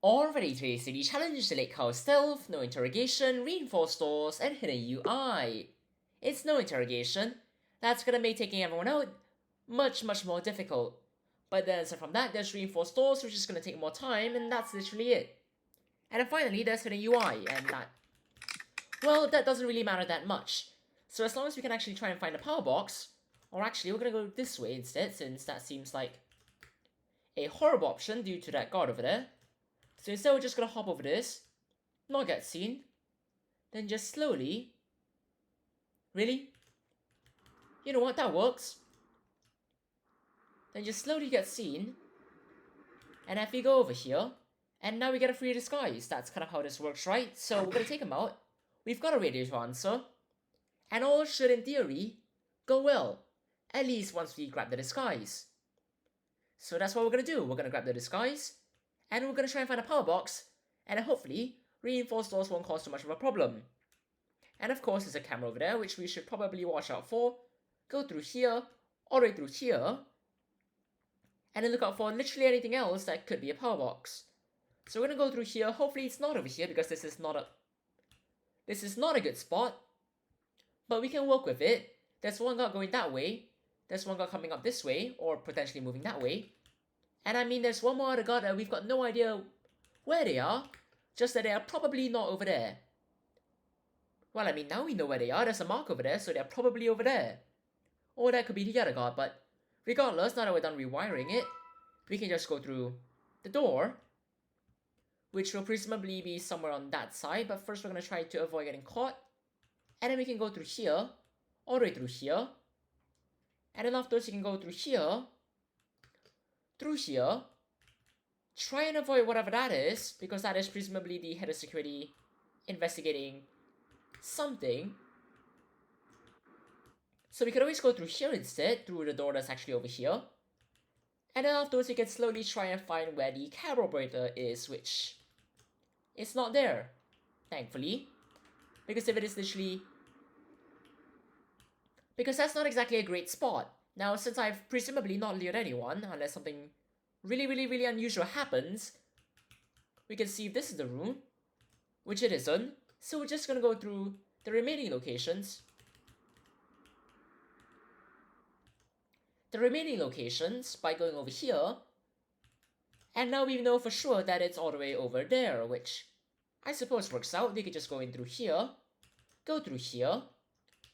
Already today's city challenge, the Lakehouse stealth, no interrogation, reinforced doors, and hidden UI. It's no interrogation. That's gonna make taking everyone out much more difficult. But then aside from that, there's reinforced doors, which is gonna take more time, and that's literally it. And then finally, there's hidden UI, and that doesn't really matter that much. So as long as we can actually try and find a power box, or actually we're gonna go this way instead, since that seems like a horrible option due to that guard over there. So instead we're just gonna hop over this, not get seen, then just slowly... Really? You know what, that works. Then just slowly get seen, and if we go over here, and now we get a free disguise. That's kind of how this works, right? So we're gonna take him out, we've got a radio to answer, and all should in theory go well, at least once we grab the disguise. So that's what we're gonna do, we're gonna grab the disguise, and we're gonna try and find a power box, and hopefully reinforced doors won't cause too much of a problem. And of course there's a camera over there, which we should probably watch out for. Go through here, all the way through here, and then look out for literally anything else that could be a power box. So we're gonna go through here, hopefully it's not over here because this is not a good spot. But we can work with it. There's one guard going that way, there's one guard coming up this way, or potentially moving that way. And I mean there's one more other guard that we've got no idea where they are, just that they are probably not over there. Well, I mean now we know where they are, there's a mark over there, so they're probably over there. Or that could be the other guard, but regardless, now that we're done rewiring it, we can just go through the door, which will presumably be somewhere on that side, but first we're going to try to avoid getting caught. And then we can go through here, all the way through here. And then afterwards you can go through here, try and avoid whatever that is, because that is presumably the head of security investigating something. So we could always go through here instead, through the door that's actually over here. And then afterwards we can slowly try and find where the camera operator is, which is not there, thankfully. Because if it is literally... Because that's not exactly a great spot. Now, since I've presumably not lured anyone, unless something really unusual happens, we can see if this is the room, which it isn't. So we're just gonna go through the remaining locations. By going over here, and now we know for sure that it's all the way over there, which I suppose works out. We could just go in through here, go through here,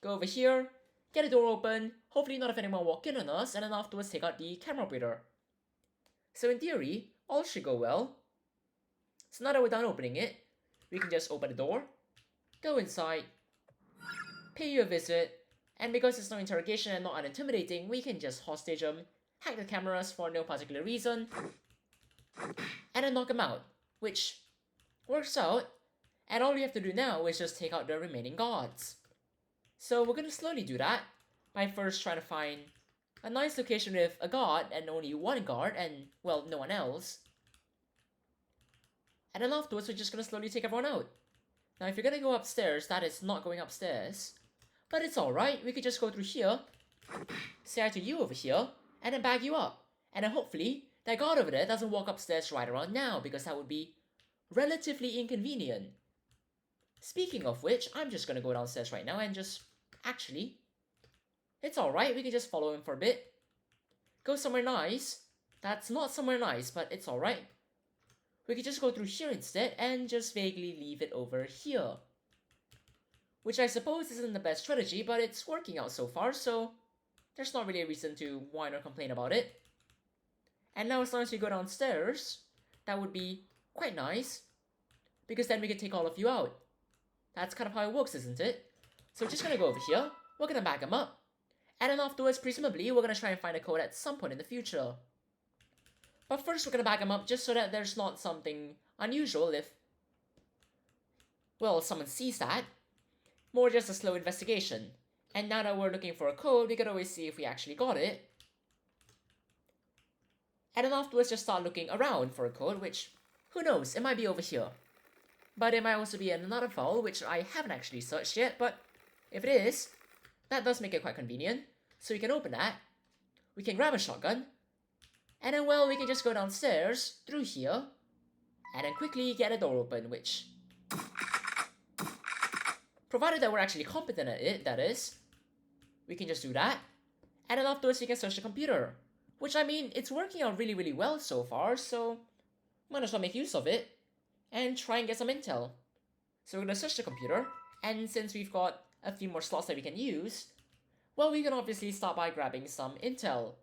go over here, get a door open, hopefully not have anyone walk in on us, and then afterwards take out the camera operator. So in theory, all should go well. So now that we're done opening it, we can just open the door, go inside, pay you a visit, and because it's no interrogation and not unintimidating, we can just hostage them, hack the cameras for no particular reason, and then knock them out, which works out, and all we have to do now is just take out the remaining guards. So we're gonna slowly do that, by first trying to find a nice location with a guard and only one guard and, well, no one else. And then afterwards we're just gonna slowly take everyone out. Now if you're gonna go upstairs, that is not going upstairs. But it's alright, we could just go through here, say hi to you over here, and then bag you up. And then hopefully, that guard over there doesn't walk upstairs right around now, because that would be relatively inconvenient. Speaking of which, I'm just gonna go downstairs right now and just... Actually, it's alright, we can just follow him for a bit. Go somewhere nice. That's not somewhere nice, but it's alright. We could just go through here instead, and just vaguely leave it over here. Which I suppose isn't the best strategy, but it's working out so far, so there's not really a reason to whine or complain about it. And now as long as we go downstairs, that would be quite nice, because then we can take all of you out. That's kind of how it works, isn't it? So we're just gonna go over here, we're gonna back them up, and then afterwards, presumably, we're gonna try and find a code at some point in the future. But first we're gonna back them up just so that there's not something unusual if, well, someone sees that. More just a slow investigation. And now that we're looking for a code, we could always see if we actually got it. And then afterwards just start looking around for a code, which, who knows, it might be over here. But it might also be in another file, which I haven't actually searched yet, but if it is, that does make it quite convenient. So we can open that, we can grab a shotgun, and then, well, we can just go downstairs, through here, and then quickly get a door open, which, provided that we're actually competent at it, that is, we can just do that. And then afterwards we can search the computer, which, I mean, it's working out really, really well so far, so might as well make use of it and try and get some intel. So we're gonna search the computer, and since we've got a few more slots that we can use, well, we can obviously start by grabbing some intel.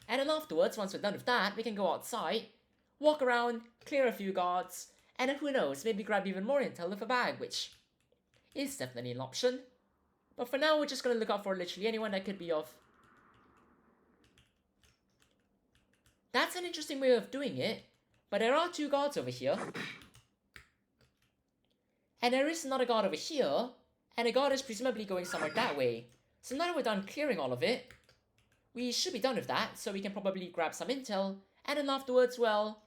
And then afterwards, once we're done with that, we can go outside, walk around, clear a few guards, and then who knows, maybe grab even more intel with a bag, which is definitely an option. But for now, we're just gonna look out for literally anyone that could be of. That's an interesting way of doing it, but there are 2 guards over here. And there is another guard over here, and the guard is presumably going somewhere that way. So now that we're done clearing all of it, we should be done with that, so we can probably grab some intel, and then afterwards, well,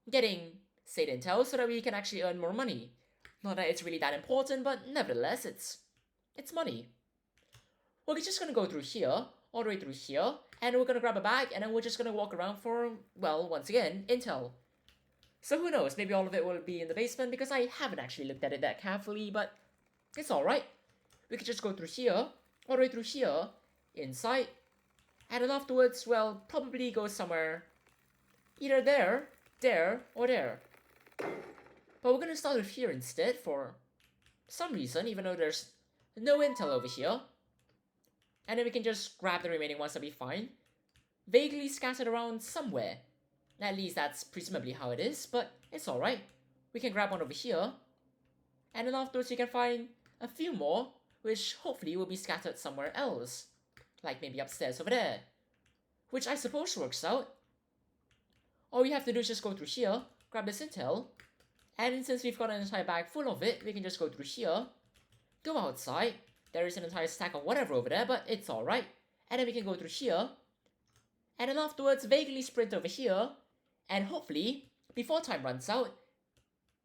getting state intel so that we can actually earn more money. Not that it's really that important, but nevertheless, it's money. We're just gonna go through here, all the way through here, and we're gonna grab a bag, and then we're just gonna walk around for, well, once again, intel. So who knows, maybe all of it will be in the basement, because I haven't actually looked at it that carefully, but it's alright. We could just go through here, all the way through here, inside, and then afterwards, well, probably go somewhere, either there, or there. But we're gonna start with here instead, for some reason, even though there's no intel over here. And then we can just grab the remaining ones, that'll be fine. Vaguely scattered around somewhere. At least that's presumably how it is, but it's alright. We can grab one over here. And then afterwards we can find a few more, which hopefully will be scattered somewhere else. Like maybe upstairs over there. Which I suppose works out. All we have to do is just go through here, grab this intel, and since we've got an entire bag full of it, we can just go through here, go outside. There is an entire stack of whatever over there, but it's alright. And then we can go through here, and then afterwards vaguely sprint over here, and hopefully, before time runs out,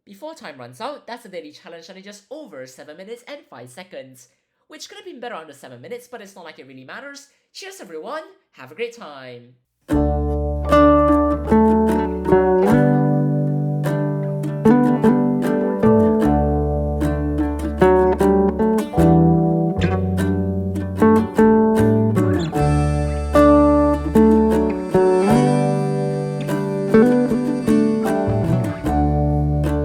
that's the daily challenge and it's just over 7 minutes and 5 seconds. Which could have been better under 7 minutes, but it's not like it really matters. Cheers everyone, have a great time.